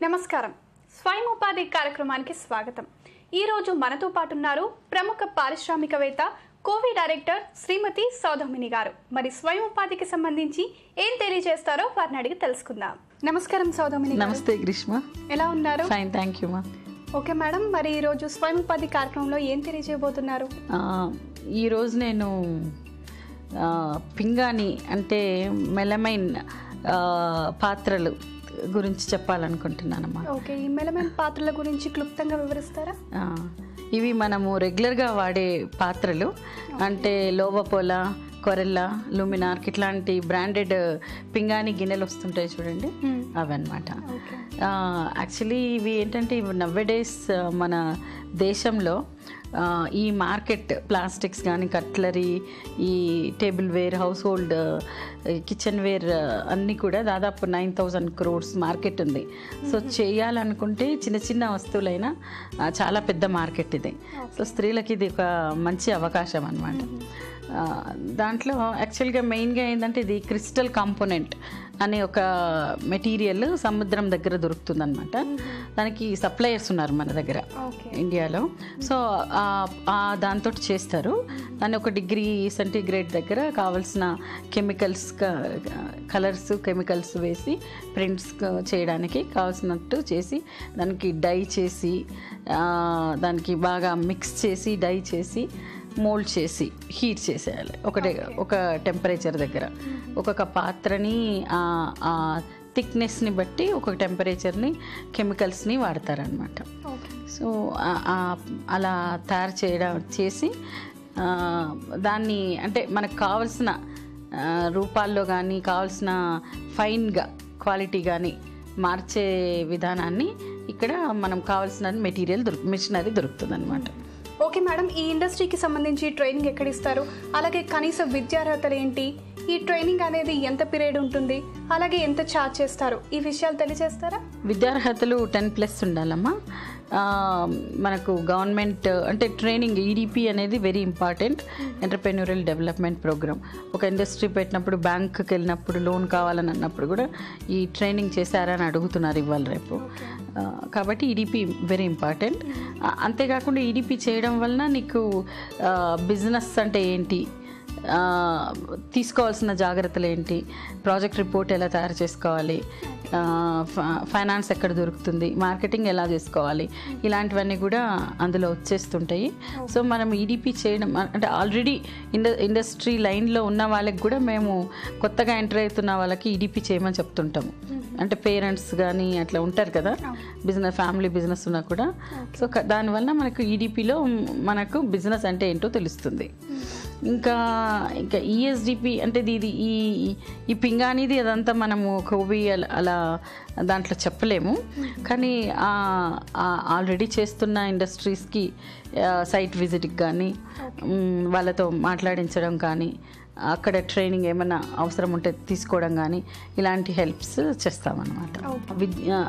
నమస్కారం. స్వయం ఉపాధి కార్యక్రమానికి స్వాగతం. ఈ రోజు మనతో పాటు ఉన్నారు ప్రముఖ పారిశ్రామికవేత్త, కోవి డైరెక్టర్ శ్రీమతి సౌదామిని గారు. మరి స్వయం ఉపాధికి సంబంధించి ఏం తెలియజేస్తారో వారిని అడిగి తెలుసుకుందాం. నమస్కారం సౌదామిని గారు. నమస్తే గ్రీష్మ. ఎలా ఉన్నారు? ఫైన్, థ్యాంక్ యూ మా. ఓకే మేడం, మరి ఈ రోజు స్వయం ఉపాధి కార్యక్రమంలో ఏం తెలియజేయబోతున్నారు? ఈరోజు నేను పింగాణి అంటే మెలమైన్ పాత్రలు గురించి చెప్పాలనుకుంటున్నానమ్మా. ఓకే, ఈ మెలమైన్ పాత్రల గురించి క్లుప్తంగా వివరిస్తారా? ఇవి మనము రెగ్యులర్గా వాడే పాత్రలు, అంటే లోవపోలా, కొరెల్లా, లూమినార్క్ ఇట్లాంటి బ్రాండెడ్ పింగాణి గిన్నెలు వస్తుంటాయి చూడండి, అవన్నమాట. యాక్చువల్లీ ఇవి ఏంటంటే ఇవి నవ్వేడేస్ మన దేశంలో ఈ మార్కెట్ ప్లాస్టిక్స్ కానీ, కట్లరీ, ఈ tableware, household kitchenware అన్నీ కూడా దాదాపు 9,000 crores మార్కెట్ ఉంది. సో చేయాలనుకుంటే చిన్న చిన్న వస్తువులైనా చాలా పెద్ద మార్కెట్ ఇది. సో స్త్రీలకి ఇది ఒక మంచి అవకాశం అన్నమాట. దాంట్లో యాక్చువల్గా మెయిన్గా ఏంటంటే ఇది క్రిస్టల్ కాంపోనెంట్ అనే ఒక మెటీరియల్ సముద్రం దగ్గర దొరుకుతుంది అనమాట. దానికి సప్లయర్స్ ఉన్నారు మన దగ్గర ఇండియాలో. సో దాంతో చేస్తారు. దాన్ని ఒక డిగ్రీ సెంటీగ్రేడ్ దగ్గర కావాల్సిన కెమికల్స్, కలర్స్, కెమికల్స్ వేసి ప్రింట్స్ చేయడానికి కావాల్సినట్టు చేసి దానికి డై చేసి దానికి బాగా మిక్స్ చేసి డై చేసి మోల్డ్ చేసి హీట్ చేసేయాలి ఒక టెంపరేచర్ దగ్గర. ఒక్కొక్క పాత్రని ఆ థిక్నెస్ని బట్టి ఒక్కొక్క టెంపరేచర్ని, కెమికల్స్ని వాడతారనమాట. సో అలా తయారు చేసి దాన్ని అంటే మనకు కావలసిన రూపాల్లో కానీ, కావలసిన ఫైన్గా క్వాలిటీ కానీ మార్చే విధానాన్ని ఇక్కడ మనం కావాల్సిన మిషనరీ దొరుకుతుంది అనమాట. ఓకే మేడం, ఈ ఇండస్ట్రీకి సంబంధించి ట్రైనింగ్ ఎక్కడ ఇస్తారు? అలాగే కనీస విద్యార్హతలు ఏంటి? ఈ ట్రైనింగ్ అనేది ఎంత పీరియడ్ ఉంటుంది? అలాగే ఎంత ఛార్జ్ చేస్తారు? ఈ విషయాలు తెలియజేస్తారా? విద్యార్హతలు 10+ ఉండాలమ్మా. మనకు గవర్నమెంట్ అంటే ట్రైనింగ్, ఈడిపి అనేది very important, entrepreneurial development programme. ఒక ఇండస్ట్రీ పెట్టినప్పుడు, బ్యాంకుకి వెళ్ళినప్పుడు, లోన్ కావాలని అన్నప్పుడు కూడా ఈ ట్రైనింగ్ చేశారని అడుగుతున్నారు ఇవాళ రేపు. కాబట్టి ఈడిపి వెరీ ఇంపార్టెంట్. అంతేకాకుండా ఈడిపి చేయడం వలన నీకు బిజినెస్ అంటే ఏంటి, తీసుకోవాల్సిన జాగ్రత్తలు ఏంటి, ప్రాజెక్ట్ రిపోర్ట్ ఎలా తయారు చేసుకోవాలి, ఫైనాన్స్ ఎక్కడ దొరుకుతుంది, మార్కెటింగ్ ఎలా చేసుకోవాలి, ఇలాంటివన్నీ కూడా అందులో వచ్చేస్తుంటాయి. సో మనం ఈడిపి చేయడం అంటే ఆల్రెడీ ఇండస్ట్రీ లైన్లో ఉన్న వాళ్ళకి కూడా మేము కొత్తగా ఎంటర్ అవుతున్న వాళ్ళకి ఈడిపి చేయమని చెప్తుంటాము. అంటే పేరెంట్స్ కానీ అట్లా ఉంటారు కదా, ఫ్యామిలీ బిజినెస్ ఉన్నా కూడా. సో దానివల్ల మనకు ఈడిపిలో మనకు బిజినెస్ అంటే ఏంటో తెలుస్తుంది. ఇంకా ఈఎస్డిపి అంటే ఇది ఈ పింగాణిది అదంతా మనము కోవి అలా దాంట్లో చెప్పలేము. కానీ ఆల్రెడీ చేస్తున్న ఇండస్ట్రీస్కి సైట్ విజిట్కి కానీ, వాళ్ళతో మాట్లాడించడం కానీ, అక్కడ ట్రైనింగ్ ఏమైనా అవసరం ఉంటే తీసుకోవడం కానీ, ఇలాంటి హెల్ప్స్ చేస్తామన్నమాట.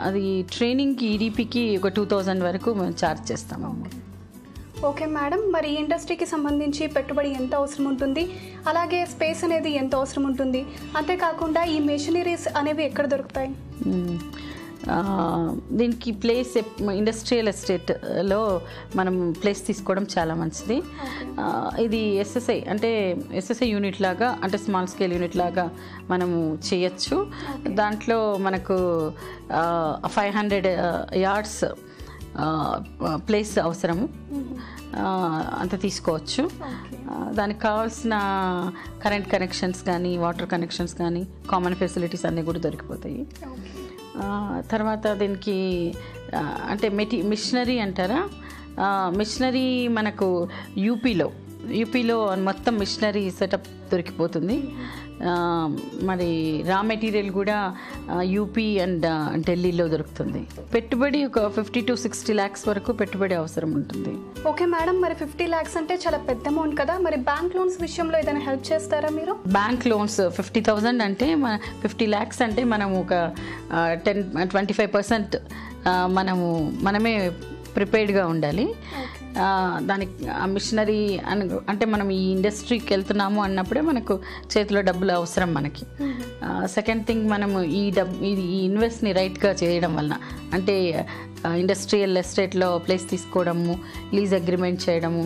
అది ట్రైనింగ్కి ఈడిపికి ఒక 2,000 వరకు మేము ఛార్జ్ చేస్తాము. ఓకే మేడం, మరి ఈ ఇండస్ట్రీకి సంబంధించి పెట్టుబడి ఎంత అవసరం ఉంటుంది? అలాగే స్పేస్ అనేది ఎంత అవసరం ఉంటుంది? అంతేకాకుండా ఈ మెషినరీస్ అనేవి ఎక్కడ దొరుకుతాయి? దీనికి ప్లేస్ ఇండస్ట్రియల్ ఎస్టేట్లో మనం ప్లేస్ తీసుకోవడం చాలా మంచిది. ఇది ఎస్ఎస్ఐ అంటే ఎస్ఎస్ఐ యూనిట్ లాగా, అంటే స్మాల్ స్కేల్ యూనిట్ లాగా మనము చేయొచ్చు. దాంట్లో మనకు 500 yards ప్లేస్ అవసరము, అంత తీసుకోవచ్చు. దానికి కావాల్సిన కరెంట్ కనెక్షన్స్ కానీ, వాటర్ కనెక్షన్స్ కానీ, కామన్ ఫెసిలిటీస్ అన్నీ కూడా దొరికిపోతాయి. తర్వాత దీనికి అంటే మిషనరీ అంటారా, మిషనరీ మనకు యూపీలో మొత్తం మిషనరీ సెటప్ దొరికిపోతుంది. మరి రా మెటీరియల్ కూడా యూపీ అండ్ ఢిల్లీలో దొరుకుతుంది. పెట్టుబడి ఒక 50 to 60 lakhs వరకు పెట్టుబడి అవసరం ఉంటుంది. ఓకే మేడం, మరి 50 lakhs అంటే చాలా పెద్ద అమౌంట్ కదా, మరి బ్యాంక్ లోన్స్ విషయంలో ఏదైనా హెల్ప్ చేస్తారా మీరు? బ్యాంక్ లోన్స్ 50,000 అంటే 50 lakhs అంటే మనము ఒక 10-25% మనమే ప్రిపేర్డ్గా ఉండాలి. దానికి ఆ మిషనరీ అంటే మనం ఈ ఇండస్ట్రీకి వెళ్తున్నాము అన్నప్పుడే మనకు చేతిలో డబ్బులు అవసరం మనకి. సెకండ్ థింగ్, మనము ఈ ఇన్వెస్ట్ని రైట్గా చేయడం వలన, అంటే ఇండస్ట్రియల్ ఎస్టేట్లో ప్లేస్ తీసుకోవడము, లీజ్ అగ్రిమెంట్ చేయడము,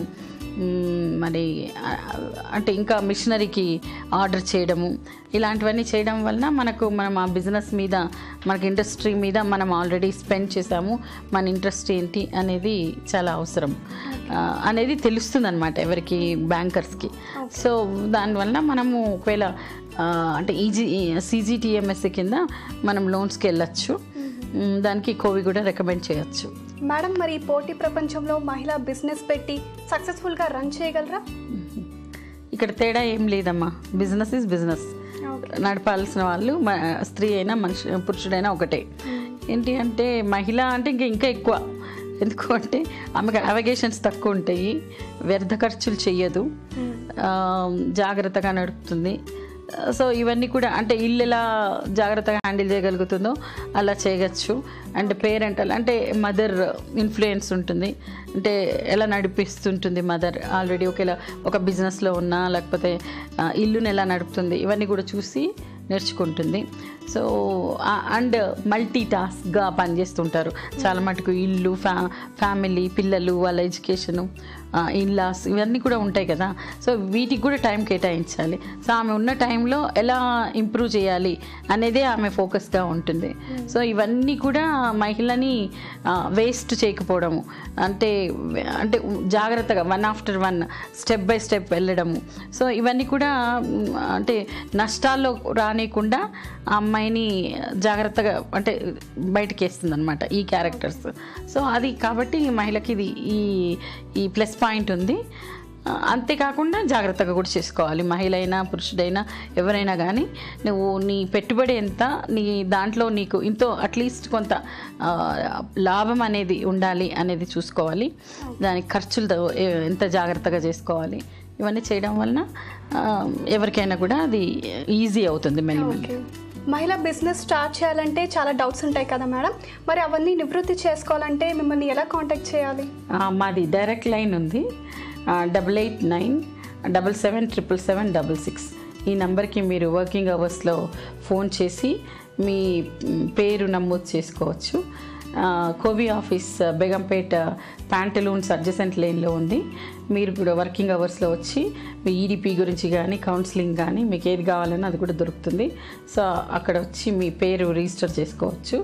మరి అంటే ఇంకా మిషనరీకి ఆర్డర్ చేయడము, ఇలాంటివన్నీ చేయడం వలన మనం ఆ బిజినెస్ మీద, మనకి ఇండస్ట్రీ మీద మనం ఆల్రెడీ స్పెండ్ చేసాము, మన ఇంట్రెస్ట్ ఏంటి అనేది చాలా అవసరం అనేది తెలుస్తుంది అనమాట ఎవరికి, బ్యాంకర్స్కి. సో దానివల్ల మనము ఒకవేళ అంటే CGTMSE కింద మనం లోన్స్కి వెళ్ళచ్చు. దానికి కోవి కూడా రికమెండ్ చేయొచ్చు. మేడం, మరి పోటీ ప్రపంచంలో మహిళా బిజినెస్ పెట్టి సక్సెస్ఫుల్గా రన్ చేయగలరా? ఇక్కడ తేడా ఏం లేదమ్మా, బిజినెస్ ఈజ్ బిజినెస్. నడపాల్సిన వాళ్ళు స్త్రీ అయినా పురుషుడైనా ఒకటే. ఏంటి అంటే మహిళ అంటే ఇంకా ఎక్కువ, ఎందుకు అంటే ఆమెకు అవగేషన్స్ తక్కువ ఉంటాయి, వ్యర్థ ఖర్చులు చెయ్యదు, జాగ్రత్తగా నడుపుతుంది. సో ఇవన్నీ కూడా అంటే ఇల్లు ఎలా జాగ్రత్తగా హ్యాండిల్ చేయగలుగుతుందో అలా చేయగచ్చు. అండ్ పేరెంటల్ అంటే మదర్ ఇన్ఫ్లుయెన్స్ ఉంటుంది, అంటే ఎలా నడిపిస్తుంటుంది మదర్, ఆల్రెడీ ఒక బిజినెస్లో ఉన్నా లేకపోతే ఇల్లుని ఎలా నడుపుతుంది, ఇవన్నీ కూడా చూసి నేర్చుకుంటుంది. సో అండ్ మల్టీ టాస్క్గా పనిచేస్తుంటారు చాలా మటుకు. ఇల్లు, ఫ్యామిలీ, పిల్లలు, వాళ్ళ ఎడ్యుకేషను, ఇన్లాస్, ఇవన్నీ కూడా ఉంటాయి కదా. సో వీటికి కూడా టైం కేటాయించాలి. సో ఆమె ఉన్న టైంలో ఎలా ఇంప్రూవ్ చేయాలి అనేదే ఆమె ఫోకస్గా ఉంటుంది. సో ఇవన్నీ కూడా మహిళని వేస్ట్ చేయకపోవడము, అంటే జాగ్రత్తగా one after one, step by step వెళ్ళడము. సో ఇవన్నీ కూడా అంటే నష్టాల్లో రానియకుండా ఆ అమ్మాయిని జాగ్రత్తగా అంటే బయటకి వేస్తుంది అనమాట ఈ క్యారెక్టర్స్. సో అది కాబట్టి మహిళకి ఇది ఈ ప్లస్ పాయింట్ ఉంది. అంతేకాకుండా జాగ్రత్తగా కూడా చేసుకోవాలి. మహిళ అయినా పురుషుడైనా ఎవరైనా కానీ నువ్వు నీ పెట్టుబడి ఎంత, నీ దాంట్లో నీకు ఇంతో అట్లీస్ట్ కొంత లాభం అనేది ఉండాలి అనేది చూసుకోవాలి. దానికి ఖర్చులతో ఎంత జాగ్రత్తగా చేసుకోవాలి, ఇవన్నీ చేయడం వలన ఎవరికైనా కూడా అది ఈజీ అవుతుంది మెల్లిమెల్లి. మహిళా బిజినెస్ స్టార్ట్ చేయాలంటే చాలా డౌట్స్ ఉంటాయి కదా మేడం, మరి అవన్నీ నివృత్తి చేసుకోవాలంటే మిమ్మల్ని ఎలా కాంటాక్ట్ చేయాలి? మాది డైరెక్ట్ లైన్ ఉంది, 8897777766. ఈ నెంబర్కి మీరు వర్కింగ్ అవర్స్లో ఫోన్ చేసి మీ పేరు నమోదు చేసుకోవచ్చు. కోవి ఆఫీస్ బేగంపేట ప్యాంటలూన్స్ అడ్జసెంట్ లేన్లో ఉంది. మీరు కూడా వర్కింగ్ అవర్స్లో వచ్చి మీ EDP గురించి కానీ కౌన్సిలింగ్ కానీ మీకు ఏది కావాలన్నా అది కూడా దొరుకుతుంది. సో అక్కడ వచ్చి మీ పేరు రిజిస్టర్ చేసుకోవచ్చు.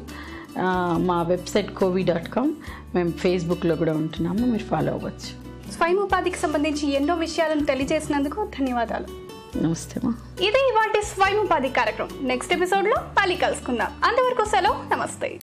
మా వెబ్సైట్ covi.com, మేము ఫేస్బుక్లో కూడా ఉంటున్నాము, మీరు ఫాలో అవ్వచ్చు. స్వయం ఉపాధికి సంబంధించి ఎన్నో విషయాలను తెలియజేసినందుకు ధన్యవాదాలు. నమస్తే. ఇదే ఇవాటి స్వయం ఉపాధి కార్యక్రమం. నెక్స్ట్ ఎపిసోడ్లో మళ్ళీ కలుసుకుందాం. అంతవరకు సెలవు, నమస్తే.